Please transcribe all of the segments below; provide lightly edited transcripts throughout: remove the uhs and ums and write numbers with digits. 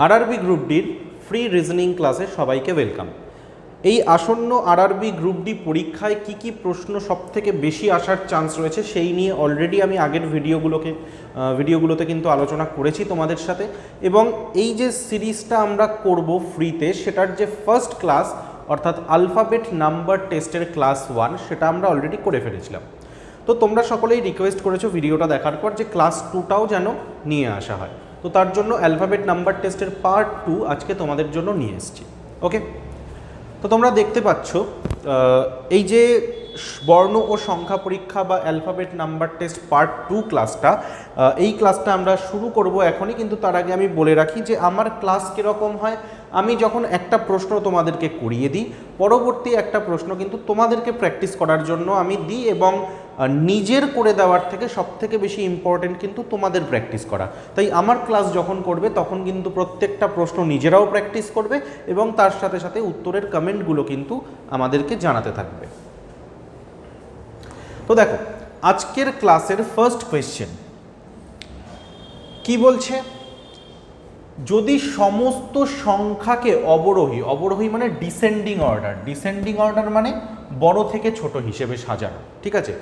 RRB group ডির free reasoning ক্লাসে সবাইকে ওয়েলকাম। এই আসন্ন আরআরবি গ্রুপ ডি পরীক্ষায় কি কি প্রশ্ন সবথেকে বেশি আসার চান্স রয়েছে সেই নিয়ে অলরেডি আমি আগের ভিডিওগুলোতে কিন্তু আলোচনা করেছি তোমাদের সাথে, এবং এই যে সিরিজটা আমরা করব ফ্রিতে, সেটার যে ফার্স্ট ক্লাস অর্থাৎ আলফাবেট নাম্বার টেস্টের ক্লাস 1 সেটা আমরা অলরেডি করে ফেলেছিলাম। তো তোমরা সকলেই রিকোয়েস্ট করেছো ভিডিওটা দেখার পর যে ক্লাস 2টাও যেন নিয়ে আসা হয়, তো তার জন্য অ্যালফাবেট নাম্বার টেস্টের পার্ট 2 আজকে তোমাদের জন্য নিয়ে এসেছি। ওকে, তো তোমরা দেখতে পাচ্ছ এই যে বর্ণ ও সংখ্যা পরীক্ষা বা অ্যালফাবেট নাম্বার টেস্ট পার্ট 2 ক্লাসটা, এই ক্লাসটা আমরা শুরু করব এখনই। কিন্তু তার আগে আমি বলে রাখি যে আমার ক্লাস কীরকম হয়। আমি যখন একটা প্রশ্ন তোমাদেরকে করিয়ে দিই, পরবর্তী একটা প্রশ্ন কিন্তু তোমাদেরকে প্র্যাকটিস করার জন্য আমি দিই, এবং নিজের করে দেওয়ার থেকে সবথেকে বেশি ইম্পর্টেন্ট কিন্তু তোমাদের প্র্যাকটিস করা। তাই আমার ক্লাস যখন করবে তখন কিন্তু প্রত্যেকটা প্রশ্ন নিজেরাও প্র্যাকটিস করবে এবং তার সাথে সাথে উত্তরের কমেন্টগুলো কিন্তু আমাদেরকে জানাতে থাকবে। তো দেখো, আজকের ক্লাসের ফার্স্ট কোয়েশ্চেন কি বলছে, যদি সমস্ত সংখ্যাকে অবরোহী মানে ডিসেন্ডিং অর্ডার মানে বড় থেকে ছোট হিসেবে সাজানো, ঠিক আছে।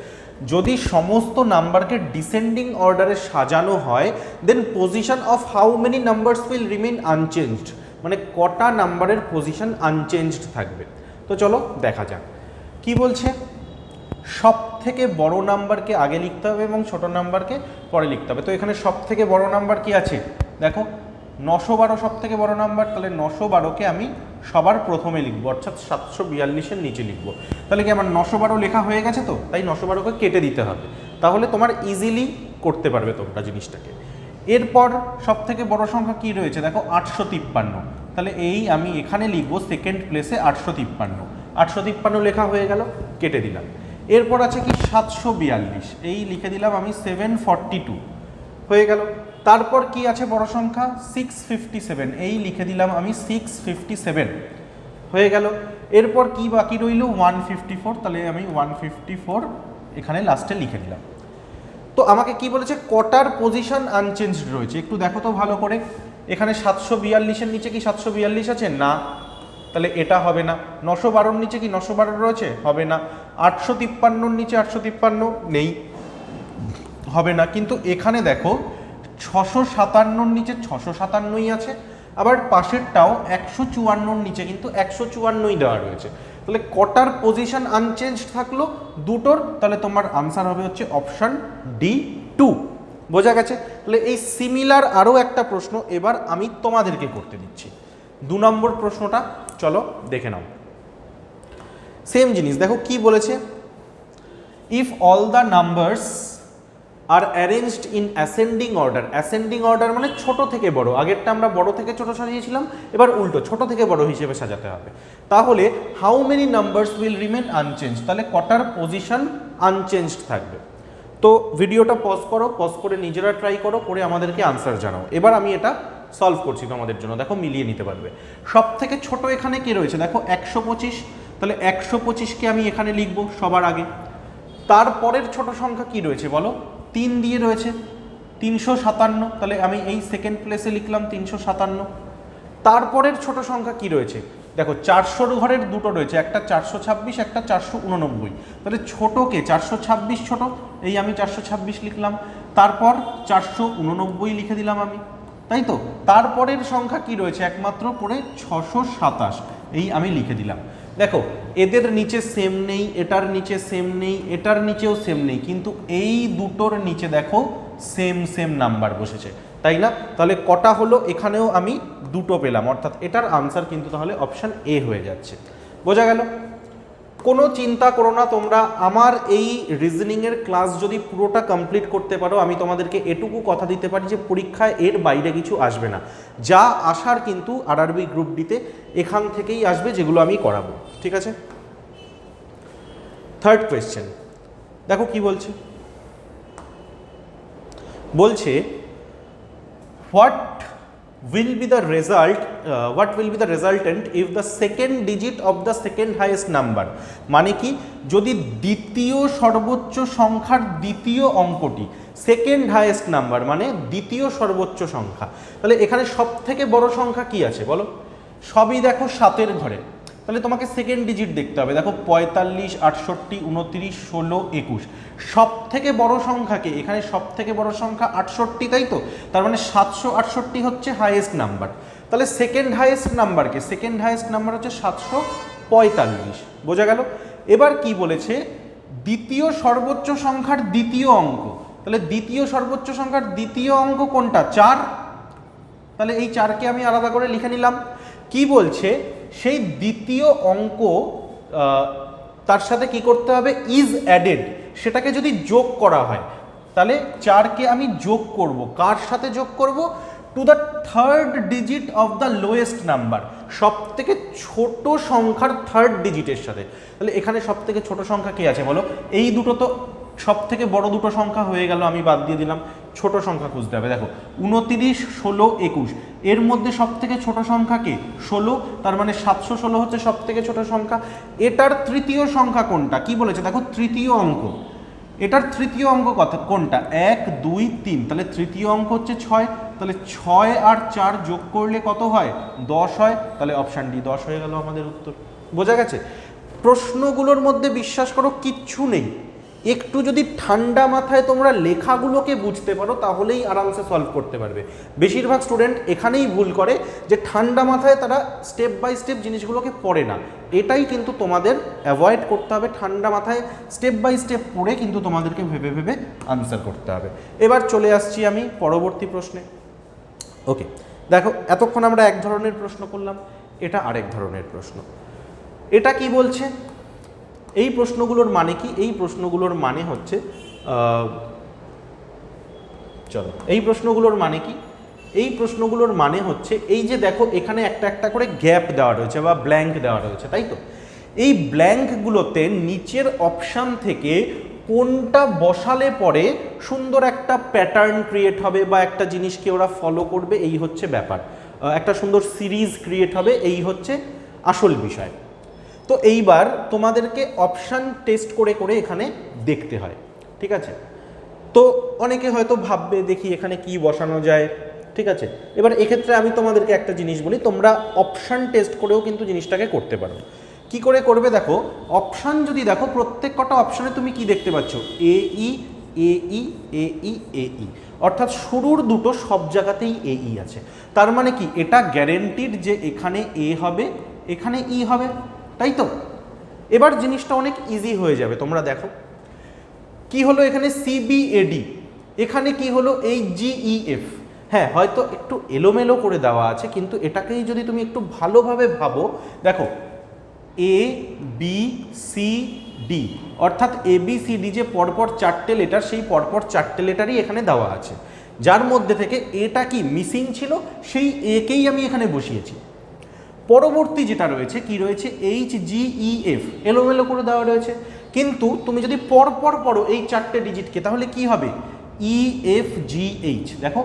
যদি সমস্ত নাম্বারকে ডিসেন্ডিং অর্ডারে সাজানো হয়, then position of how many numbers will remain unchanged, মানে কটা নাম্বারের পজিশন আনচেঞ্জড থাকবে। তো চলো দেখা যাক কি বলছে। সব থেকে বড় নাম্বারকে আগে লিখতে হবে এবং ছোট নাম্বারকে পরে লিখতে হবে। তো এখানে সব থেকে বড় নাম্বার কি আছে, দেখো 912 সব থেকে বড় নাম্বার, তাহলে 912কে আমি সবার প্রথমে লিখবো, অর্থাৎ 742-এর নিচে লিখবো। তাহলে কি আমার 912 লেখা হয়ে গেছে? তো তাই 912কে কেটে দিতে হবে, তাহলে তোমার ইজিলি করতে পারবে তোমরা জিনিসটাকে। এরপর সব থেকে বড় সংখ্যা কি রয়েছে, দেখো 853, তাহলে এই আমি এখানে লিখবো সেকেন্ড প্লেসে 853 লেখা হয়ে গেল, কেটে দিলাম। এরপর আছে কি 742, এই লিখে দিলাম আমি 742 হয়ে গেল। তারপর কি আছে বড় সংখ্যা 657, এই লিখে দিলাম আমি 657 হয়ে গেল। এরপর কি বাকি রইল 154, তাহলে আমি 154 এখানে লাস্টে লিখে দিলাম। তো আমাকে কি বলেছে, কটার পজিশন আনচেঞ্জড রয়েছে একটু দেখো তো ভালো করে। এখানে 742-এর নিচে কি 742 আছে? না, তাহলে এটা হবে না। 912-র নিচে কি 912 রয়েছে? হবে না। 853-র নিচে 853 নেই, হবে না। কিন্তু এখানে দেখো 657-র নিচে 657ই আছে, আবার পাশেরটাও 154-র নিচে কিন্তু 154ই দেওয়া রয়েছে। তাহলে কটার পজিশন আনচেঞ্জড থাকলো? দুটোর। তাহলে তোমার আনসার হবে হচ্ছে অপশান ডি 2। বোঝা গেছে? তাহলে এই সিমিলার আরও একটা প্রশ্ন এবার আমি তোমাদেরকে করতে দিচ্ছি। 2 নম্বর প্রশ্নটা চলো দেখে নাও। সেম জিনিস দেখো কি বলেছে, if all the numbers are arranged in ascending order মানে ছোট থেকে বড়, আগেরটা আমরা বড় থেকে ছোট সাজিয়েছিলাম, এবার উল্টো ছোট থেকে বড় হিসেবে সাজাতে হবে। তাহলে how many numbers will remain unchange, তাহলে কটার পজিশন আনচেঞ্জড থাকবে। তো ভিডিওটা পজ করো, পজ করে নিজেরা ট্রাই করো, করে আমাদেরকে আনসার জানাও। এবার আমি এটা সলভ করছি তোমাদের জন্য, দেখো মিলিয়ে নিতে পারবে। সব থেকে ছোট এখানে কি রয়েছে, দেখো 125, তাহলে 125কে আমি এখানে লিখবো সবার আগে। তারপরের ছোট সংখ্যা কি রয়েছে বলো, 3 দিয়ে রয়েছে 357, তাহলে আমি এই সেকেন্ড প্লেসে লিখলাম 357। তারপরের ছোট সংখ্যা কি রয়েছে, দেখো 400-র ঘরের দুটো রয়েছে, একটা 426, একটা 489, তাহলে ছোটকে 426 ছোট, এই আমি 426 লিখলাম। তারপর 489 লিখে দিলাম আমি, তাই তো। তারপরের সংখ্যা কি রয়েছে একমাত্র পড়ে 627, এই আমি লিখে দিলাম। দেখো এদের নিচে সেম নেই, এটার নিচে সেম নেই, এটার নিচেও সেম নেই, কিন্তু এই দুটোর নিচে দেখো সেম নাম্বার বসেছে, তাই না? তাহলে কটা হলো, এখানেও আমি দুটো পেলাম, অর্থাৎ এটার আনসার কিন্তু তাহলে অপশান এ হয়ে যাচ্ছে। বোঝা গেল? কোনো চিন্তা করো না তোমরা, আমার এই রিজনিংয়ের ক্লাস যদি পুরোটা কমপ্লিট করতে পারো, আমি তোমাদেরকে এটুকু কথা দিতে পারি যে পরীক্ষায় এর বাইরে কিছু আসবে না। যা আসার কিন্তু আরআরবি গ্রুপ ডিতে এখান থেকেই আসবে, যেগুলো আমি করাবো, ঠিক আছে। থার্ড কোয়েশ্চেন দেখো কি বলছে, what will be the resultant if the second digit of the second highest number, মানে কি যদি দ্বিতীয় সর্বোচ্চ সংখ্যার দ্বিতীয় অঙ্কটি সেকেন্ড হাইয়েস্ট নাম্বার মানে দ্বিতীয় সর্বোচ্চ সংখ্যা। তাহলে এখানে সব থেকে বড় সংখ্যা কি আছে বলো? সবই দেখো 7-এর ঘরে, তাহলে তোমাকে সেকেন্ড ডিজিট দেখতে হবে। দেখো 45, 68, 29, 16, 21, সব থেকে বড় সংখ্যাকে, এখানে সব থেকে বড় সংখ্যা 68, তাই তো? তার মানে 768 হচ্ছে হাইয়েস্ট নাম্বার। তাহলে সেকেন্ড হাইয়েস্ট নাম্বারকে, সেকেন্ড হাইয়েস্ট নাম্বার হচ্ছে 745, বোঝা গেল? এবার কি বলেছে? দ্বিতীয় সর্বোচ্চ সংখ্যার দ্বিতীয় অঙ্ক, তাহলে দ্বিতীয় সর্বোচ্চ সংখ্যার দ্বিতীয় অঙ্ক কোনটা? 4। তাহলে এই 4কে আমি আলাদা করে লিখে নিলাম। কি বলছে? সেই দ্বিতীয় অঙ্ক তার সাথে কি করতে হবে? ইজ অ্যাডেড, সেটাকে যদি যোগ করা হয়, তাহলে 4কে আমি যোগ করব। কার সাথে যোগ করব? To the third digit of the lowest number, সব থেকে ছোট সংখ্যার থার্ড ডিজিটের সাথে। তাহলে এখানে সব থেকে ছোট সংখ্যা কি আছে বলো? এই দুটো তো সব থেকে বড় দুটো সংখ্যা হয়ে গেল, আমি বাদ দিয়ে দিলাম। ছোট সংখ্যা খুঁজতে হবে। দেখো 29, 16, 21, এর মধ্যে সব থেকে ছোট সংখ্যা কে? 16, তার মানে 716 হচ্ছে সব থেকে ছোট সংখ্যা। এটার তৃতীয় সংখ্যা কোনটা? কি বলেছে দেখো, তৃতীয় অঙ্ক। এটার তৃতীয় অঙ্ক কোনটা? 1, 2, 3, তাহলে তৃতীয় অঙ্ক হচ্ছে 6। তাহলে 6 আর 4 যোগ করলে কত হয়? 10 হয়। তাহলে অপশান ডি 10 হয়ে গেল আমাদের উত্তর। বোঝা গেছে? প্রশ্নগুলোর মধ্যে বিশ্বাস করো কিচ্ছু নেই, একটু যদি ঠান্ডা মাথায় তোমরা লেখাগুলোকে বুঝতে পারো তাহলেই আরামসে সলভ করতে পারবে। বেশিরভাগ স্টুডেন্ট এখানেই ভুল করে যে ঠান্ডা মাথায় তারা স্টেপ বাই স্টেপ জিনিসগুলোকে পড়ে না। এটাই কিন্তু তোমাদের অ্যাভয়েড করতে হবে। ঠান্ডা মাথায় স্টেপ বাই স্টেপ পড়ে কিন্তু তোমাদেরকে ভেবে ভেবে আনসার করতে হবে। এবার চলে আসছি আমি পরবর্তী প্রশ্নে। ওকে, দেখো এতক্ষণ আমরা এক ধরনের প্রশ্ন করলাম, এটা আরেক ধরনের প্রশ্ন। এটা কি বলছে? এই প্রশ্নগুলোর মানে কি? এই প্রশ্নগুলোর মানে হচ্ছে চলো, এই প্রশ্নগুলোর মানে কি? এই প্রশ্নগুলোর মানে হচ্ছে এই যে দেখো এখানে একটা একটা করে গ্যাপ দেওয়া রয়েছে বা ব্ল্যাঙ্ক দেওয়া রয়েছে, তাই তো? এই ব্ল্যাঙ্কগুলোতে নিচের অপশান থেকে কোনটা বসালে পরে সুন্দর একটা প্যাটার্ন ক্রিয়েট হবে বা একটা জিনিসকে ওরা ফলো করবে, এই হচ্ছে ব্যাপার। একটা সুন্দর সিরিজ ক্রিয়েট হবে, এই হচ্ছে আসল বিষয়। তো এইবার তোমাদেরকে অপশান টেস্ট করে করে এখানে দেখতে হয়, ঠিক আছে? তো অনেকে হয়তো ভাববে দেখি এখানে কি বসানো যায়, ঠিক আছে? এবার এক্ষেত্রে আমি তোমাদেরকে একটা জিনিস বলি, তোমরা অপশান টেস্ট করেও কিন্তু জিনিসটাকে করতে পারো। কি করে করবে? দেখো অপশান যদি দেখো, প্রত্যেক কটা অপশানে তুমি কি দেখতে পাচ্ছ? এই, এই, এই, অর্থাৎ শুরুর দুটো সব জায়গাতেই এই আছে। তার মানে কি? এটা গ্যারেন্টিড যে এখানে এ হবে, এখানে ই হবে, তাই তো? এবার জিনিসটা অনেক ইজি হয়ে যাবে। তোমরা দেখো কি হলো এখানে? CBAD, এখানে কি হলো? HGEF। হ্যাঁ, হয়তো একটু এলোমেলো করে দেওয়া আছে, কিন্তু এটাকেই যদি তুমি একটু ভালোভাবে ভাবো, দেখো ABCD, অর্থাৎ ABCD যে পরপর 4টে লেটার, সেই পরপর 4টে লেটারই এখানে দেওয়া আছে, যার মধ্যে থেকে এটা কি মিসিং ছিল, সেই একেই আমি এখানে বসিয়েছি। পরবর্তী যেটা রয়েছে কি রয়েছে? HGEF, এলোমেলো করে দেওয়া রয়েছে, কিন্তু তুমি যদি পরপর পড়ো এই 4টে ডিজিটকে, তাহলে কি হবে? EFGH। দেখো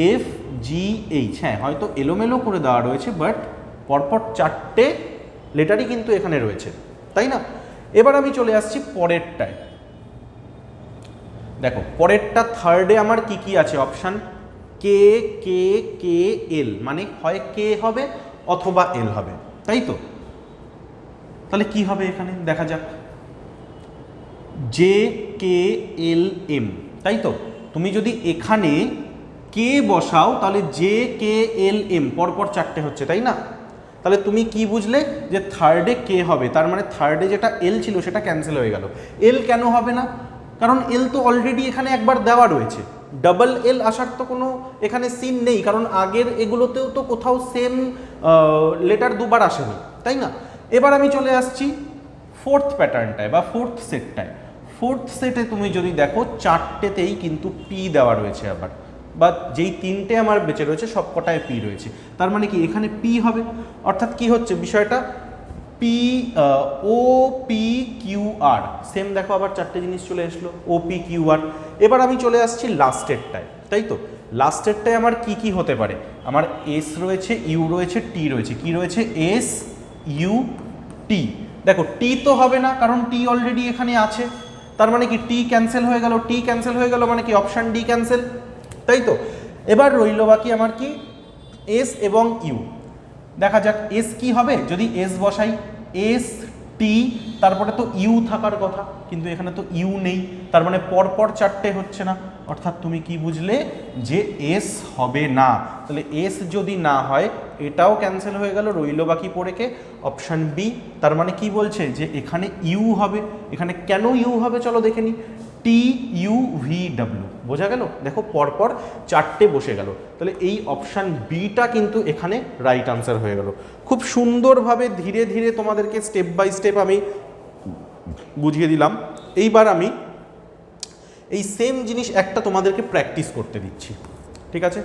EFGH, হ্যাঁ হয়তো এলোমেলো করে দেওয়া রয়েছে, বাট পরপর 4টে লেটারই কিন্তু এখানে রয়েছে, তাই না? এবার আমি চলে আসছি পরেরটায়। দেখো পরেরটা থার্ডে আমার কি কি আছে অপশান? KKKL, মানে হয় কে হবে অথবা এল হবে, তাই তো? তাহলে কি হবে এখানে দেখা যাক। JKLM, তাই তো? তুমি যদি এখানে কে বসাও তাহলে JKLM, পরপর 4টে হচ্ছে, তাই না? তাহলে তুমি কি বুঝলে? যে থার্ডে কে হবে, তার মানে থার্ডে যেটা এল ছিল সেটা ক্যান্সেল হয়ে গেল। এল কেন হবে না? কারণ এল তো অলরেডি এখানে একবার দেওয়া রয়েছে, ডাবল এল আসার তো কোনো এখানে সিন নেই, কারণ আগের এগুলোতেও তো কোথাও সেম লেটার দুবার আসেনি, তাই না? এবার আমি চলে আসছি ফোর্থ প্যাটার্নটায় বা ফোর্থ সেটটায়। ফোর্থ সেটে তুমি যদি দেখো 4টেতেই কিন্তু পি দেওয়া রয়েছে আবার, বা যেই 3টে আমার বেঁচে রয়েছে সব কটায় পি রয়েছে, তার মানে কি এখানে পি হবে। অর্থাৎ কি হচ্ছে বিষয়টা? OPQR, সেম দেখো আবার 4টে জিনিস চলে আসলো, OPQR। এবার আমি চলে আসছি লাস্টেরটায়, তাই তো? লাস্টেরটায় আমার কি কি হতে পারে? আমার এস রয়েছে, ইউ রয়েছে, টি রয়েছে। কি রয়েছে? SUT। দেখো টি তো হবে না, কারণ টি অলরেডি এখানে আছে, তার মানে কি টি ক্যান্সেল হয়ে গেল, টি ক্যান্সেল হয়ে গেল মানে কি অপশান ডি ক্যান্সেল, তাই তো। এবার রইল বাকি আমার কি এস এবং ইউ। দেখা যাক এস কি হবে, যদি এস বসাই এস টি, তারপরে তো ইউ থাকার কথা, কিন্তু এখানে তো ইউ নেই, তার মানে পরপর চারটে হচ্ছে না, অর্থাৎ তুমি কি বুঝলে যে এস হবে না। তাহলে এস যদি না হয় এটাও ক্যান্সেল হয়ে গেল, রইল বাকি পড়ে কে অপশান বি। তার মানে কি বলছে যে এখানে ইউ হবে। এখানে কেন ইউ হবে চলো দেখে নিই, টি ইউ ভি ডাব্লিউ, বোঝা গেল, দেখো পরপর চারটে বসে গেল। তাহলে এই অপশান বিটা কিন্তু এখানে রাইট আনসার হয়ে গেল। খুব সুন্দরভাবে ধীরে ধীরে তোমাদেরকে স্টেপ বাই স্টেপ আমি বুঝিয়ে দিলাম। এইবার আমি এই সেম জিনিস একটা তোমাদেরকে প্র্যাকটিস করতে দিচ্ছি, ঠিক আছে।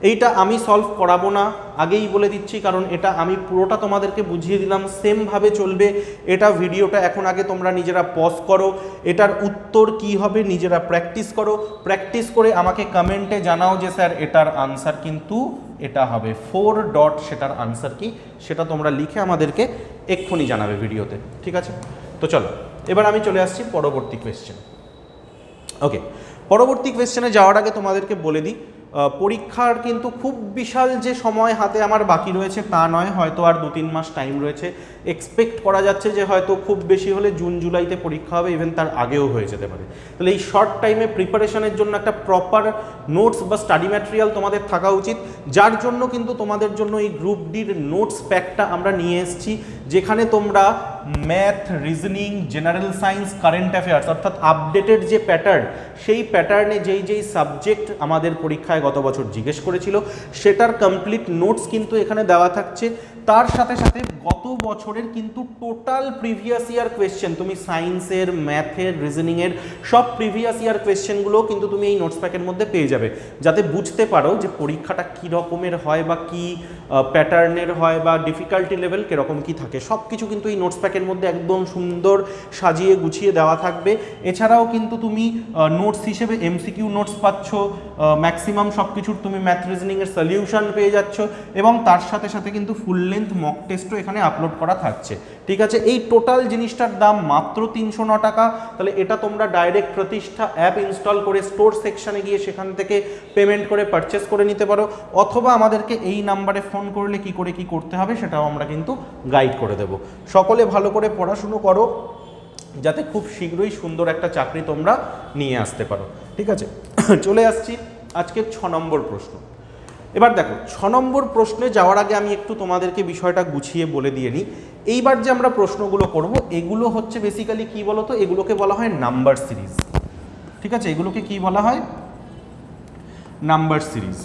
এইটা আমি সলভ করাবো না, আগেই বলে দিচ্ছি, কারণ এটা আমি পুরোটা তোমাদেরকে বুঝিয়ে দিলাম, সেমভাবে চলবে এটা। ভিডিওটা এখন আগে তোমরা নিজেরা পজ করো, এটার উত্তর কি হবে নিজেরা প্র্যাকটিস করো, প্র্যাকটিস করে আমাকে কমেন্টে জানাও যে স্যার এটার আনসার কিন্তু এটা হবে 4 ডট, সেটার আনসার কি সেটা তোমরা লিখে আমাদেরকে এক্ষুনি জানাবে ভিডিওতে, ঠিক আছে। তো চলো এবার আমি চলে আসছি পরবর্তী কোয়েশ্চেন। ওকে, পরবর্তী কোয়েশ্চেনে যাওয়ার আগে তোমাদেরকে বলে দিই, পরীক্ষার কিন্তু খুব বিশাল যে সময় হাতে আমার বাকি রয়েছে তা নয়, হয়তো আর 2-3 মাস টাইম রয়েছে। এক্সপেক্ট করা যাচ্ছে যে হয়তো খুব বেশি হলে জুন জুলাইতে পরীক্ষা হবে, ইভেন তার আগেও হয়ে যেতে পারে। তাহলে এই শর্ট টাইমে প্রিপারেশনের জন্য একটা প্রপার নোটস বা স্টাডি ম্যাটেরিয়াল তোমাদের থাকা উচিত, যার জন্য কিন্তু তোমাদের জন্য এই গ্রুপ ডির নোটস প্যাকটা আমরা নিয়ে এসেছি, যেখানে তোমরা math, reasoning, general science, current affairs অর্থাৎ আপডেটেড যে প্যাটার্ন, সেই প্যাটার্নে যেই যেই সাবজেক্ট আমাদের পরীক্ষায় গত বছর জিজ্ঞেস করেছিল সেটার কমপ্লিট নোটস কিন্তু এখানে দেওয়া থাকছে। তার সাথে সাথে গত বছরের কিন্তু টোটাল প্রিভিয়াস ইয়ার কোয়েশ্চেন, তুমি সায়েন্সের, ম্যাথের, রিজনিংয়ের সব প্রিভিয়াস ইয়ার কোয়েশ্চেনগুলো কিন্তু তুমি এই নোটস প্যাকের মধ্যে পেয়ে যাবে, যাতে বুঝতে পারো যে পরীক্ষাটা কী রকমের হয় বা কী প্যাটার্নের হয় বা ডিফিকাল্টি লেভেল কীরকম কী থাকে, সব কিছু কিন্তু এই নোটস প্যাকের মধ্যে একদম সুন্দর সাজিয়ে গুছিয়ে দেওয়া থাকবে। এছাড়াও কিন্তু তুমি নোটস হিসেবে এমসিকিউ নোটস পাচ্ছ, ম্যাক্সিমাম সব কিছুর তুমি ম্যাথ রিজনিংয়ের সলিউশন পেয়ে যাচ্ছ, এবং তার সাথে সাথে কিন্তু ফুল লেন্থ মক টেস্টও এখানে আপলোড করা থাকছে, ঠিক আছে। এই টোটাল জিনিসটার দাম মাত্র 309 টাকা। তাহলে এটা তোমরা ডাইরেক্ট প্রতিষ্ঠা অ্যাপ ইনস্টল করে স্টোর সেকশানে গিয়ে সেখান থেকে পেমেন্ট করে পারচেস করে নিতে পারো, অথবা আমাদেরকে এই নাম্বারে ফোন করলে কি করে কি করতে হবে সেটাও আমরা কিন্তু গাইড করে দেব। সকলে ভালো করে পড়াশুনো করো, যাতে খুব শীঘ্রই সুন্দর একটা চাকরি তোমরা নিয়ে আসতে পারো, ঠিক আছে। চলে আসছি আজকের 6 নম্বর প্রশ্ন। এবার দেখো 6 নম্বর প্রশ্নে যাওয়ার আগে আমি একটু তোমাদেরকে বিষয়টা গুছিয়ে বলে দিয়ে নিই। এইবার যে আমরা প্রশ্নগুলো করব এগুলো হচ্ছে বেসিক্যালি কি বলো তো, এগুলোকে বলা হয় নাম্বার সিরিজ, ঠিক আছে। এগুলোকে কি বলা হয়, নাম্বার সিরিজ।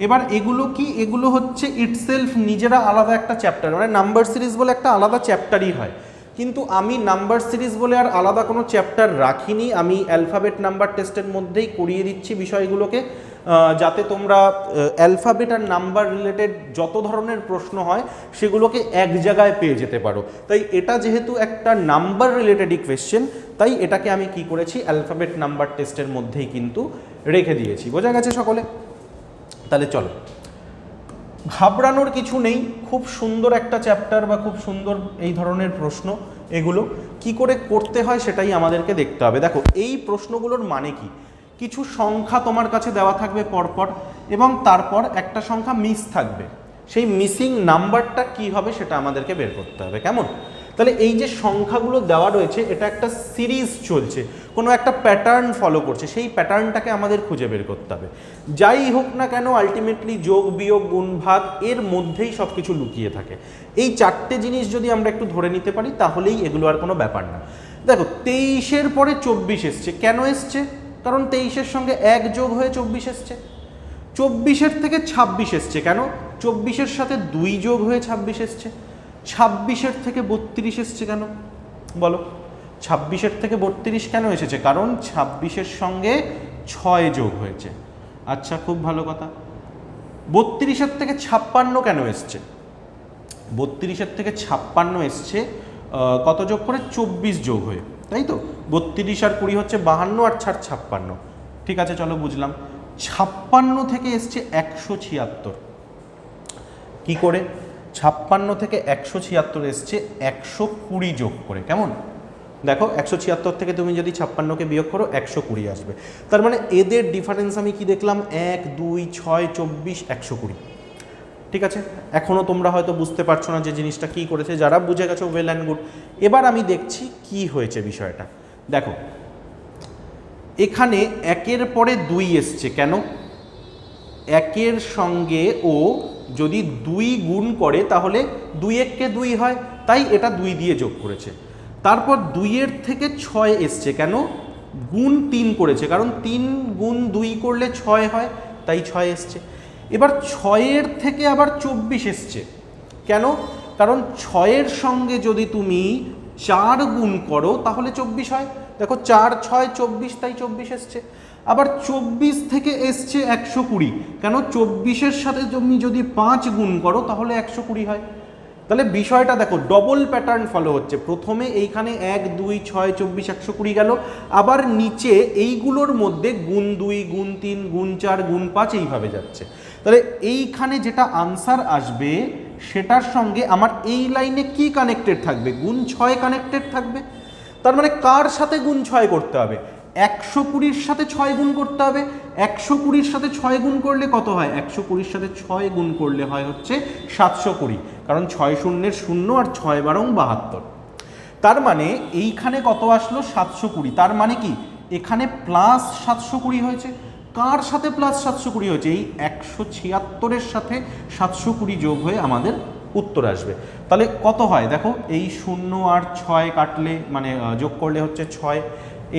এবার এগুলো কি, এগুলো হচ্ছে ইটসেলফ নিজেরা আলাদা একটা চ্যাপ্টার, মানে নাম্বার সিরিজ বলে একটা আলাদা চ্যাপ্টারই হয়, কিন্তু আমি নাম্বার সিরিজ বলে আর আলাদা কোনো চ্যাপ্টার রাখিনি, আমি অ্যালফাবেট নাম্বার টেস্টের মধ্যেই করিয়ে দিচ্ছি বিষয়গুলোকে, যাতে তোমরা অ্যালফাবেট আর নাম্বার রিলেটেড যত ধরনের প্রশ্ন হয় সেগুলোকে এক জায়গায় পেয়ে যেতে পারো। তাই এটা যেহেতু একটা নাম্বার রিলেটেডই কোয়েশ্চেন, তাই এটাকে আমি কি করেছি অ্যালফাবেট নাম্বার টেস্টের মধ্যেই কিন্তু রেখে দিয়েছি, বোঝা গেছে সকলে। তাহলে চলো, ঘাবড়ানোর কিছু নেই, খুব সুন্দর একটা চ্যাপ্টার বা খুব সুন্দর এই ধরনের প্রশ্ন, এগুলো কি করে করতে হয় সেটাই আমাদেরকে দেখতে হবে। দেখো এই প্রশ্নগুলোর মানে কি, কিছু সংখ্যা তোমার কাছে দেওয়া থাকবে পরপর, এবং তারপর একটা সংখ্যা মিস থাকবে, সেই মিসিং নাম্বারটা কি হবে সেটা আমাদেরকে বের করতে হবে, কেমন। তাহলে এই যে সংখ্যাগুলো দেওয়া রয়েছে এটা একটা সিরিজ চলছে, কোনো একটা প্যাটার্ন ফলো করছে, সেই প্যাটার্নটাকে আমাদের খুঁজে বের করতে হবে। যাই হোক না কেন আলটিমেটলি যোগ বিয়োগ গুণ ভাগ এর মধ্যেই সব কিছু লুকিয়ে থাকে। এই চারটে জিনিস যদি আমরা একটু ধরে নিতে পারি তাহলেই এগুলো আর কোনো ব্যাপার না। দেখো 23-এর পরে 24 এসছে, কেন এসছে, কারণ 23-এর সঙ্গে 1 যোগ হয়ে 24 এসছে। 24-এর থেকে 26 এসছে, কেন, 24-এর সাথে 2 যোগ হয়ে 26 এসছে। 26-এর থেকে 32 এসছে, কেন বলো, 26-এর থেকে 32 কেন এসেছে, কারণ 26-এর সঙ্গে 6 যোগ হয়েছে। আচ্ছা, খুব ভালো কথা। 32-এর থেকে 56 কেন এসছে, 32-এর থেকে 56 এসছে কত যোগ করে, 24 যোগ হয়ে, তাই তো। 32 আর 20 হচ্ছে 52, আর 4 56, ঠিক আছে চলো বুঝলাম। 56 থেকে এসছে 176, কি করে, 56 থেকে 176 এসছে 120 যোগ করে, কেমন, দেখো 176 থেকে তুমি যদি 56কে বিয়োগ করো 120 আসবে। তার মানে এদের ডিফারেন্স আমি কি দেখলাম, 1 2 6 24 120। ঠিক আছে, এখনও তোমরা হয়তো বুঝতে পারছো না যে জিনিসটা কী করেছে, যারা বুঝে গেছো ওয়েল অ্যান্ড গুড। এবার আমি দেখছি কি হয়েছে বিষয়টা। দেখো এখানে 1-এর পরে 2 এসছে, কেন? 1-এর সঙ্গে ও যদি 2 গুণ করে তাহলে 2 1-কে 2 হয়, তাই এটা 2 দিয়ে যোগ করেছে। তারপর 2-এর থেকে 6 এসছে, কেন? গুণ 3 করেছে, কারণ 3 গুণ 2 করলে 6 হয়, তাই 6 এসছে। এবার 6-এর থেকে আবার 24 এসছে, কেন? কারণ 6-এর সঙ্গে যদি তুমি 4 গুণ করো তাহলে 24 হয়। দেখো 4 6 24, তাই 24 এসছে। আবার 24 থেকে এসছে 120, কেন? 24-এর সাথে তুমি যদি 5 গুণ করো তাহলে 120 হয়। তাহলে বিষয়টা দেখো ডবল প্যাটার্ন ফলো হচ্ছে। প্রথমে এইখানে 1 2 6 24 120 গেল, আবার নিচে এইগুলোর মধ্যে গুণ 2 গুণ 3 গুণ 4 গুণ 5 এইভাবে যাচ্ছে। তাহলে এইখানে যেটা আনসার আসবে সেটার সঙ্গে আমার এই লাইনে কি কানেক্টেড থাকবে? গুণ 6 কানেক্টেড থাকবে। তার মানে কার সাথে গুণ 6 করতে হবে? 120-র সাথে 6 গুণ করতে হবে। 120-র সাথে 6 গুণ করলে কত হয়? 120-র সাথে 6 গুণ করলে হয় হচ্ছে 720, কারণ 6 শূন্যের 0 আর 6 বারং 72। তার মানে এইখানে কত আসলো? 720। তার মানে কি এখানে প্লাস 720 হয়েছে। কার সাথে প্লাস 720 হয়েছে? এই 176-এর সাথে 720 যোগ হয়ে আমাদের উত্তর আসবে। তাহলে কত হয় দেখো, এই 0 আর 6 কাটলে মানে যোগ করলে হচ্ছে 6,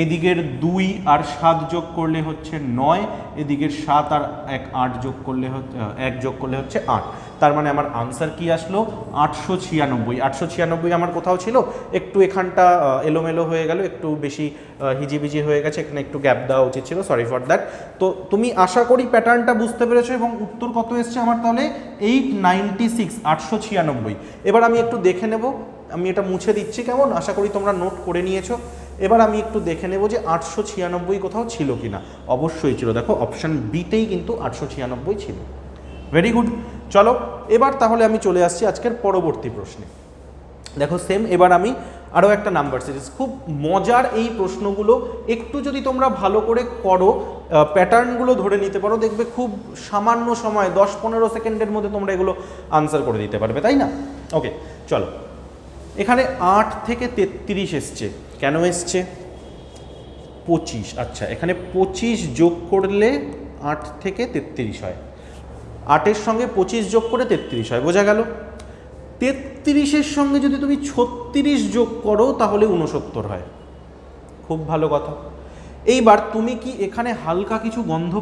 এদিকের 2 আর 7 যোগ করলে হচ্ছে 9, এদিকের 7 আর 1 8 যোগ করলে 1 যোগ করলে হচ্ছে 8। তার মানে আমার আনসার কি আসলো? 896। 896 আমার কোথাও ছিল, একটু এখানটা এলোমেলো হয়ে গেল, একটু বেশি হিজিবিজি হয়ে গেছে, এখানে একটু গ্যাপ দেওয়া উচিত ছিল, সরি ফর দ্যাট। তো তুমি আশা করি প্যাটার্নটা বুঝতে পেরেছো এবং উত্তর কত এসছে আমার তাহলে 896, 896। এবার আমি একটু দেখে নেব, আমি এটা মুছে দিচ্ছি কেমন, আশা করি তোমরা নোট করে নিয়েছো। এবার আমি একটু দেখে নেব যে 896 কোথাও ছিল কি না। অবশ্যই ছিল, দেখো অপশান বিতেই কিন্তু 896 ছিল। Very good. চলো এবার তাহলে আমি চলে আসছি আজকের পরবর্তী প্রশ্নে। দেখো সেম, এবার আমি আরও একটা নাম্বার সিরিজ, খুব মজার এই প্রশ্নগুলো, একটু যদি তোমরা ভালো করে করো, প্যাটার্নগুলো ধরে নিতে পারো, দেখবে খুব সামান্য সময় 10-15 সেকেন্ডের মধ্যে তোমরা এগুলো আনসার করে দিতে পারবে, তাই না? ওকে চলো, এখানে 8 থেকে 33 এসছে, কেন এসছে? 25। আচ্ছা, এখানে 25 যোগ করলে 8 থেকে 33 হয়, 8-এর সঙ্গে 25 যোগ করে 33 হয়, বোঝা গেল? 33-এর সঙ্গে যদি তুমি 36 যোগ করো তাহলে 69 হয়। খুব ভালো কথা। এইবার তুমি কি এখানে হালকা কিছু গন্ধ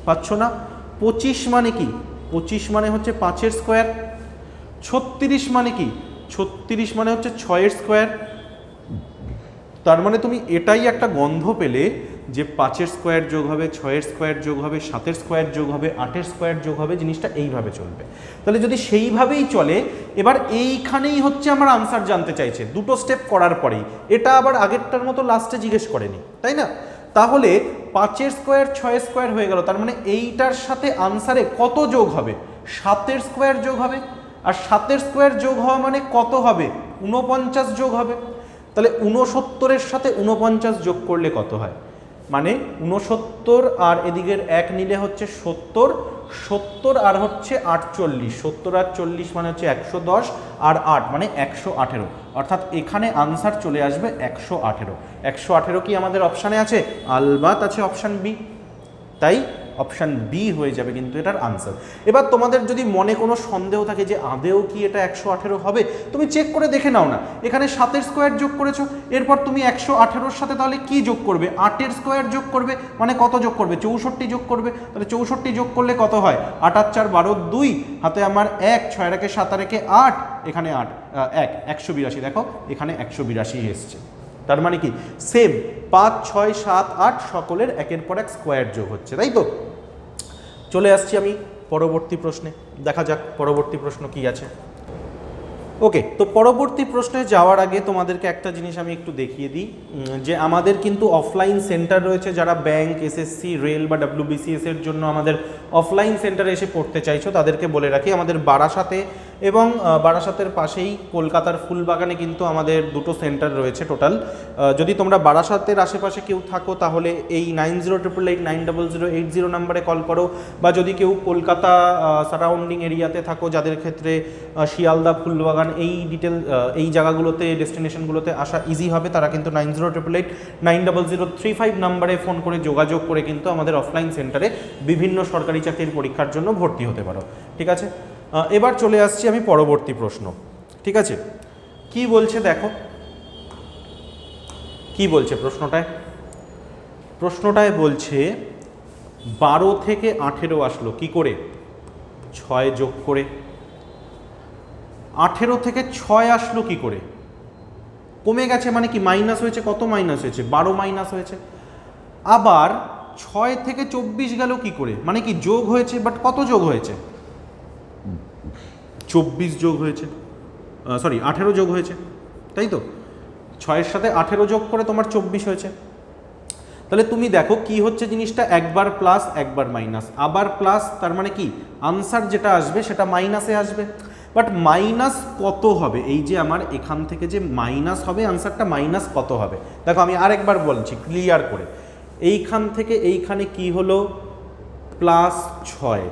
পাচ্ছ না? 25 মানে কি? 25 মানে হচ্ছে 5-এর স্কোয়ার। 36 মানে কি? 36 মানে হচ্ছে 6-এর স্কোয়ার। তার মানে তুমি এটাই একটা গন্ধ পেলে যে 5-এর স্কোয়ার যোগ হবে, 6-এর স্কোয়ার যোগ হবে, 7-এর স্কোয়ার যোগ হবে, 8-এর স্কোয়ার যোগ হবে, জিনিসটা এইভাবে চলবে। তাহলে যদি সেইভাবেই চলে, এবার এইখানেই হচ্ছে আমার আনসার জানতে চাইছে দুটো স্টেপ করার পরেই। এটা আবার আগেরটার মতো লাস্টে জিজ্ঞেস করেনি, তাই না? তাহলে 5-এর স্কোয়ার 6-এর স্কোয়ার হয়ে গেল, তার মানে এইটার সাথে আনসারে কত যোগ হবে? 7-এর স্কোয়ার যোগ হবে। আর 7-এর স্কোয়ার যোগ হওয়া মানে কত হবে? 49 যোগ হবে। তাহলে 69-এর সাথে 49 যোগ করলে কত হয়? মানে 69 আর এদিকের 1 নিলে হচ্ছে 70, 70 আর হচ্ছে 48, 70 আর 40 মানে হচ্ছে 110, আর 8 মানে 118। অর্থাৎ এখানে আনসার চলে আসবে 118। 118 কি আমাদের অপশানে আছে? আলবাত আছে, অপশান বি। তাই অপশান বি হয়ে যাবে কিন্তু এটার আনসার। এবার তোমাদের যদি মনে কোনো সন্দেহ থাকে যে আদেও কি এটা 118 হবে, তুমি চেক করে দেখে নাও না। এখানে 7-এর স্কোয়ার যোগ করেছো, এরপর তুমি 118-র সাথে তাহলে কি যোগ করবে? 8-এর স্কোয়ার যোগ করবে, মানে কত যোগ করবে? 64 যোগ করবে। তাহলে 64 যোগ করলে কত হয়? 8 আর 4 12, 2 হাতে আমার 1, 6 রেখে 7 রেখে 8, এখানে 8 1 182। দেখো এখানে 182 এসছে। তার মানে কি সেম 5 6 7 8 সকলের একের পর এক স্কোয়ার যোগ হচ্ছে, তাই তো? চলে আসছি আমি পরবর্তী প্রশ্নে, দেখা যাক পরবর্তী প্রশ্ন কি আছে। ওকে, তো পরবর্তী প্রশ্নে যাওয়ার আগে তোমাদেরকে একটা জিনিস আমি একটু দেখিয়ে দিই যে আমাদের কিন্তু অফলাইন সেন্টার রয়েছে। যারা ব্যাংক, এসএসসি, রেল বা WBCS এর জন্য আমাদের অফলাইন সেন্টারে এসে পড়তে চাইছো তাদেরকে বলে রাখি, আমাদের বারাসাতে এবং বারাসাতের পাশেই কলকাতার ফুলবাগানে কিন্তু আমাদের দুটো সেন্টার রয়েছে টোটাল। যদি তোমরা বারাসাতের আশেপাশে কেউ থাকো তাহলে এই 9088890080 নাম্বারে কল করো, বা যদি কেউ কলকাতা সারাউন্ডিং এরিয়াতে থাকো যাদের ক্ষেত্রে শিয়ালদা ফুলবাগান এই জায়গাগুলোতে ডেস্টিনেশনগুলোতে আসা ইজি হবে, তারা কিন্তু 9088890035 নাম্বারে ফোন করে যোগাযোগ করে কিন্তু আমাদের অফলাইন সেন্টারে বিভিন্ন সরকারি চাকরির পরীক্ষার জন্য ভর্তি হতে পারো। ঠিক আছে, এবার চলে আসছি আমি পরবর্তী প্রশ্ন। ঠিক আছে, কি বলছে দেখো, কি বলছে প্রশ্নটায় বলছে 12 থেকে 18 আসলো কি করে? 6 যোগ করে। 18 থেকে 6 আসলো কি করে? কমে গেছে মানে কি মাইনাস হয়েছে, কত মাইনাস হয়েছে? 12 মাইনাস হয়েছে। আবার 6 থেকে 24 গেল কি করে, মানে কি যোগ হয়েছে, বাট কত যোগ হয়েছে? 24 যোগ হয়েছে, 18 যোগ হয়েছে, তাই তো? 6-এর সাথে 18 যোগ করে তোমার 24 হয়েছে। তাহলে তুমি দেখো কি হচ্ছে জিনিসটা, একবার প্লাস একবার মাইনাস, আবার প্লাস, তার মানে কি আনসার যেটা আসবে সেটা মাইনাসে আসবে। বাট মাইনাস কত হবে? এই যে আমার এখান থেকে যে মাইনাস হবে, আনসারটা মাইনাস কত হবে? দেখো আমি আরেকবার বলছি ক্লিয়ার করে, এইখান থেকে এইখানে কি হলো +6,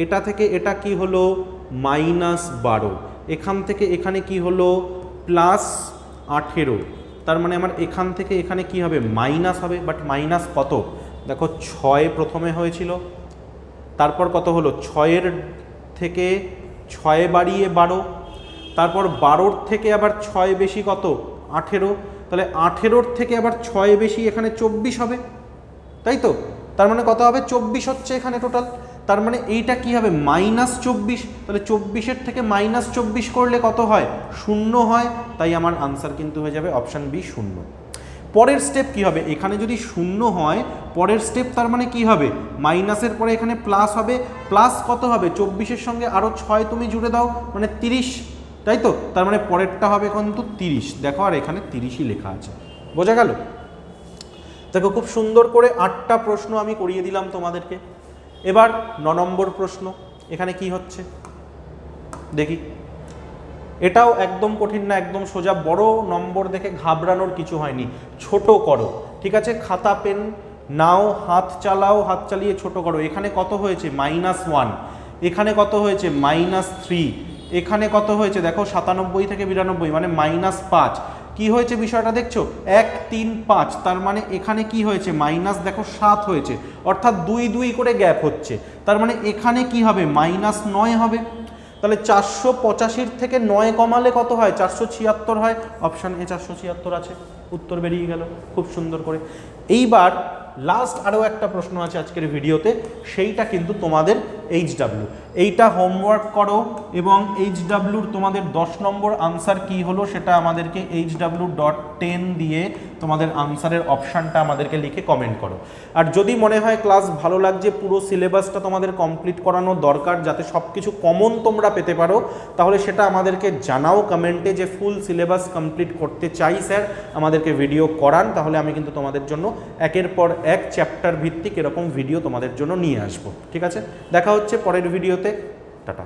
এটা থেকে এটা কি হলো -12, এখান থেকে এখানে কি হলো +18, তার মানে আমার এখান থেকে এখানে কি হবে মাইনাস হবে। বাট মাইনাস কত? দেখো 6 প্রথমে হয়েছিল, তারপর কত হলো 6-এর থেকে 6 বাড়িয়ে 12, তারপর 12-র থেকে আবার 6 বেশি কত 18, তাহলে 18-র থেকে আবার 6 বেশি এখানে 24 হবে, তাই তো? তার মানে কত হবে 24 হচ্ছে এখানে টোটাল। তার মানে এইটা কি হবে -24, তাহলে 24-এর থেকে -24 করলে কত হয় 0 হয়, তাই আমার আনসার কিন্তু হয়ে যাবে অপশান বি 0। পরের স্টেপ কি হবে, এখানে যদি 0 হয় পরের স্টেপ তার মানে কি হবে মাইনাসের পরে এখানে প্লাস হবে, প্লাস কত হবে 24-এর সঙ্গে আরও 6 তুমি জুড়ে দাও মানে 30, তাই তো? তার মানে পরেরটা হবে কিন্তু 30, দেখো আর এখানে 30ই লেখা আছে, বোঝা গেল? দেখো খুব সুন্দর করে 8টা প্রশ্ন আমি করিয়ে দিলাম তোমাদেরকে। এবার 9 নম্বর প্রশ্ন, এখানে কি হচ্ছে দেখি। এটাও একদম কঠিন না, একদম সোজা, বড় নম্বর দেখে ঘাবড়ানোর কিছু হয়নি, ছোট করো। ঠিক আছে, খাতা পেন নাও, হাত চালাও, হাত চালিয়ে ছোট করো। এখানে কত হয়েছে -1, এখানে কত হয়েছে -3, এখানে কত হয়েছে দেখো 97 থেকে 92 মানে -5। কি হয়েছে বিষয়টা দেখছো 1 3 5, তার মানে এখানে কি হয়েছে মাইনাস দেখো 7 হয়েছে, অর্থাৎ 2 2 করে গ্যাপ হচ্ছে, তার মানে এখানে কি হবে -9 হবে। তাহলে 485 থেকে 9 কমালে কত হয় 476 হয়, অপশান এ 476 আছে, উত্তর বেরিয়ে গেল খুব সুন্দর করে। এইবার লাস্ট আরও একটা প্রশ্ন আছে আজকের ভিডিওতে, সেইটা কিন্তু তোমাদের HW, এইটা হোমওয়ার্ক করো এবং HWর তোমাদের 10 নম্বর আনসার কি হলো সেটা আমাদেরকে HW.10 দিয়ে তোমাদের আনসারের অপশানটা আমাদেরকে লিখে কমেন্ট করো। আর যদি মনে হয় ক্লাস ভালো লাগছে, পুরো সিলেবাসটা তোমাদের কমপ্লিট করানো দরকার যাতে সব কিছু কমন তোমরা পেতে পারো, তাহলে সেটা আমাদেরকে জানাও কমেন্টে যে ফুল সিলেবাস কমপ্লিট করতে চাই স্যার, আমাদেরকে ভিডিও করান, তাহলে আমি কিন্তু তোমাদের জন্য একের পর এক চ্যাপ্টার ভিত্তিক এরকম ভিডিও তোমাদের জন্য নিয়ে আসবো। ঠিক আছে, দেখা হচ্ছে পরের ভিডিওতে, টাটা।